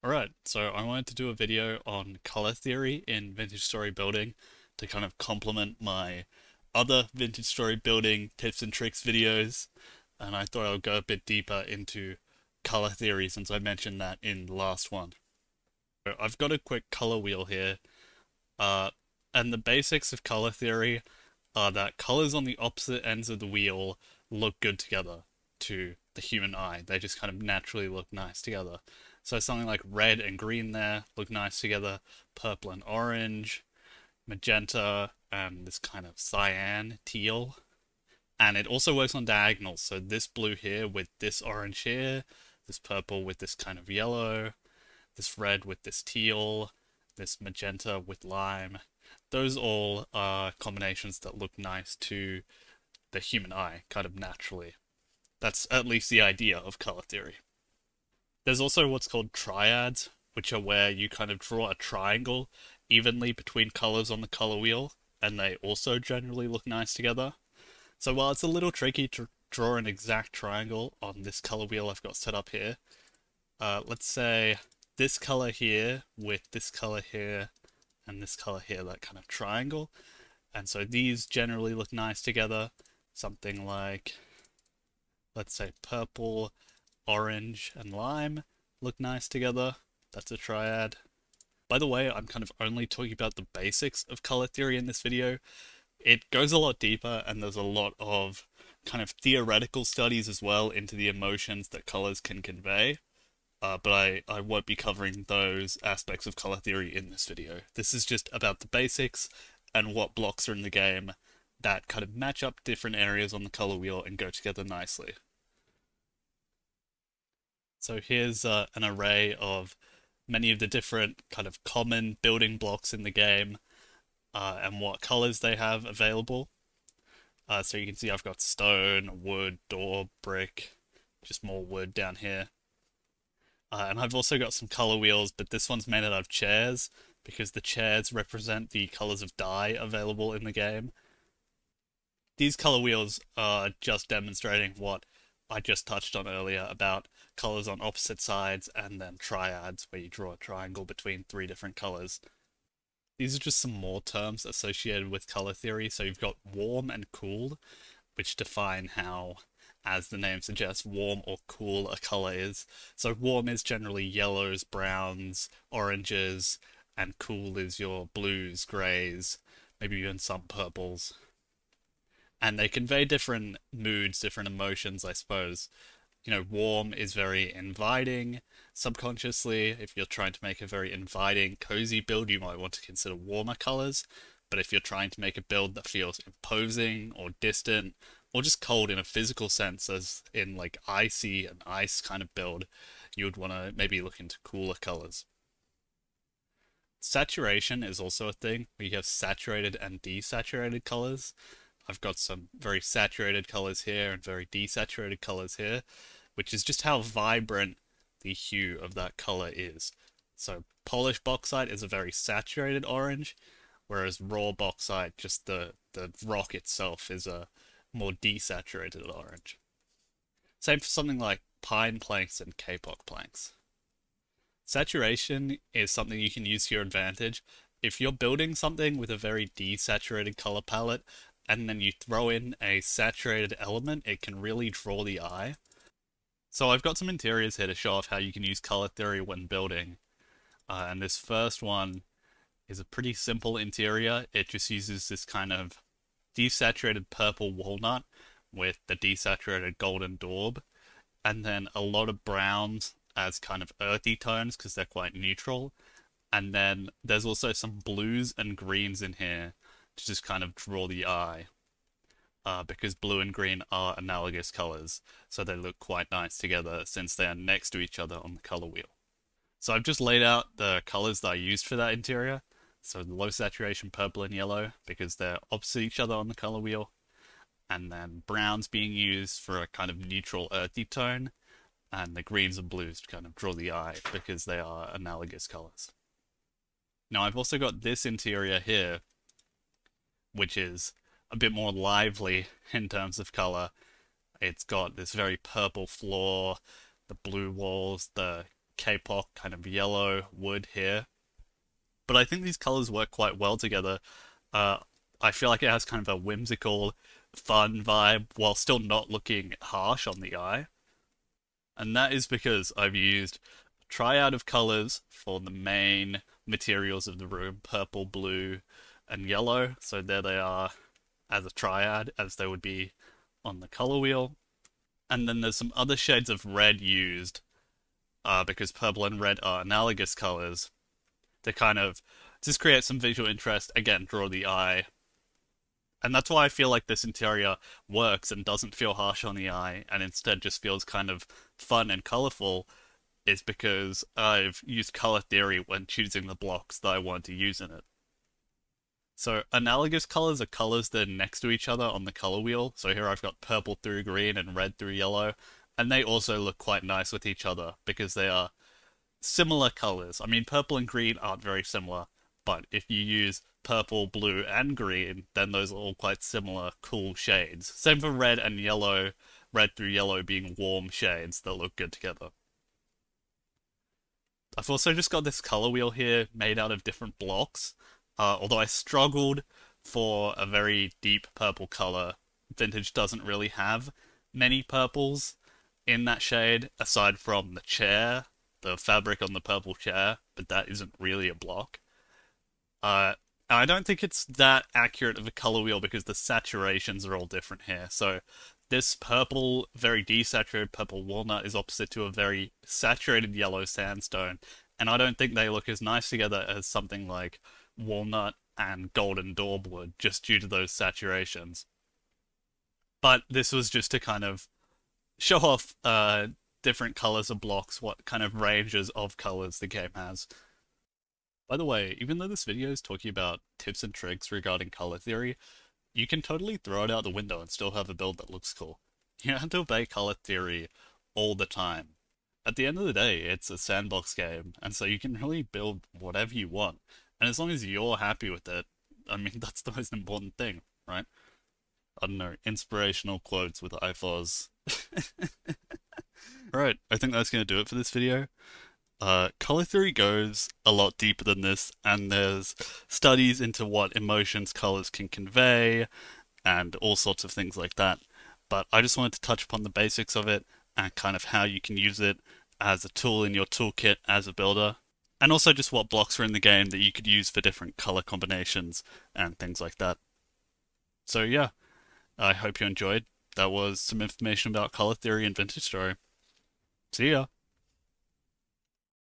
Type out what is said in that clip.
Alright, so I wanted to do a video on color theory in vintage story building to kind of complement my other vintage story building tips and tricks videos, and I thought I would go a bit deeper into color theory since I mentioned that in the last one. So I've got a quick color wheel here, uh, and the basics of color theory are that colors on the opposite ends of the wheel look good together to the human eye. They just kind of naturally look nice together. So something like red and green there look nice together, purple and orange, magenta, and this kind of cyan, teal. And it also works on diagonals, so this blue here with this orange here, this purple with this kind of yellow, this red with this teal, this magenta with lime. Those all are combinations that look nice to the human eye, kind of naturally. That's at least the idea of color theory. There's also what's called triads, which are where you kind of draw a triangle evenly between colors on the color wheel, and they also generally look nice together. So while it's a little tricky to draw an exact triangle on this color wheel I've got set up here, let's say this color here with this color here and this color here, that kind of triangle. And so these generally look nice together. Something like, let's say purple, orange, and lime look nice together. That's a triad. By the way, I'm kind of only talking about the basics of color theory in this video. It goes a lot deeper, and there's a lot of kind of theoretical studies as well into the emotions that colors can convey. But I won't be covering those aspects of color theory in this video. This is just about the basics and what blocks are in the game that kind of match up different areas on the color wheel and go together nicely. So here's an array of many of the different kind of common building blocks in the game and what colors they have available. So you can see I've got stone, wood, door, brick, just more wood down here. And I've also got some color wheels, but this one's made out of chairs because the chairs represent the colors of dye available in the game. These color wheels are just demonstrating what I just touched on earlier about colors on opposite sides and then triads, where you draw a triangle between three different colors. These are just some more terms associated with color theory. So you've got warm and cool, which define how, as the name suggests, warm or cool a color is. So warm is generally yellows, browns, oranges, and cool is your blues, greys, maybe even some purples. And they convey different moods, different emotions, I suppose. You know, warm is very inviting subconsciously. If you're trying to make a very inviting, cozy build, you might want to consider warmer colors. But if you're trying to make a build that feels imposing or distant, or just cold in a physical sense, as in like icy and ice kind of build, you would want to maybe look into cooler colors. Saturation is also a thing where you have saturated and desaturated colors. I've got some very saturated colors here and very desaturated colors here, which is just how vibrant the hue of that color is. So polished bauxite is a very saturated orange, whereas raw bauxite, just the rock itself, is a more desaturated orange. Same for something like pine planks and kapok planks. Saturation is something you can use to your advantage. If you're building something with a very desaturated color palette, and then you throw in a saturated element, it can really draw the eye. So I've got some interiors here to show off how you can use color theory when building. And this first one is a pretty simple interior. It just uses this kind of desaturated purple walnut with the desaturated golden daub, and then a lot of browns as kind of earthy tones because they're quite neutral. And then there's also some blues and greens in here to just kind of draw the eye. Because blue and green are analogous colors, so they look quite nice together since they are next to each other on the color wheel. So I've just laid out the colors that I used for that interior. So the low saturation purple and yellow because they're opposite each other on the color wheel. And then browns being used for a kind of neutral earthy tone. And the greens and blues to kind of draw the eye because they are analogous colors. Now I've also got this interior here, which is a bit more lively in terms of color. It's got this very purple floor, the blue walls, the K-pop kind of yellow wood here. But I think these colors work quite well together. Uh, I feel like it has kind of a whimsical, fun vibe while still not looking harsh on the eye. And that is because I've used a triad of colors for the main materials of the room, purple, blue, and yellow. So there they are as a triad, as they would be on the color wheel. And then there's some other shades of red used, because purple and red are analogous colors, to kind of just create some visual interest, again, draw the eye. And that's why I feel like this interior works and doesn't feel harsh on the eye, and instead just feels kind of fun and colorful, is because I've used color theory when choosing the blocks that I want to use in it. So analogous colors are colors that are next to each other on the color wheel. So here I've got purple through green and red through yellow, and they also look quite nice with each other because they are similar colors. I mean, purple and green aren't very similar, but if you use purple, blue, and green, then those are all quite similar, cool shades. Same for red and yellow, red through yellow being warm shades that look good together. I've also just got this color wheel here made out of different blocks. Although I struggled for a very deep purple color, Vintage doesn't really have many purples in that shade, aside from the chair, the fabric on the purple chair, but that isn't really a block. Uh, I don't think it's that accurate of a color wheel because the saturations are all different here. So this purple, very desaturated purple walnut is opposite to a very saturated yellow sandstone, and I don't think they look as nice together as something like walnut and golden daub would, just due to those saturations. But this was just to kind of show off different colors of blocks, what kind of ranges of colors the game has. By the way, even though this video is talking about tips and tricks regarding color theory, you can totally throw it out the window and still have a build that looks cool. You don't have to obey color theory all the time. At the end of the day, it's a sandbox game, and so you can really build whatever you want. And as long as you're happy with it, I mean, that's the most important thing, right? I don't know, inspirational quotes with iFoz. Right, I think that's going to do it for this video. Color theory goes a lot deeper than this, and there's studies into what emotions colors can convey, and all sorts of things like that. But I just wanted to touch upon the basics of it, and kind of how you can use it as a tool in your toolkit as a builder. And also just what blocks are in the game that you could use for different color combinations and things like that. So yeah, I hope you enjoyed. That was some information about color theory and Vintage Story. See ya!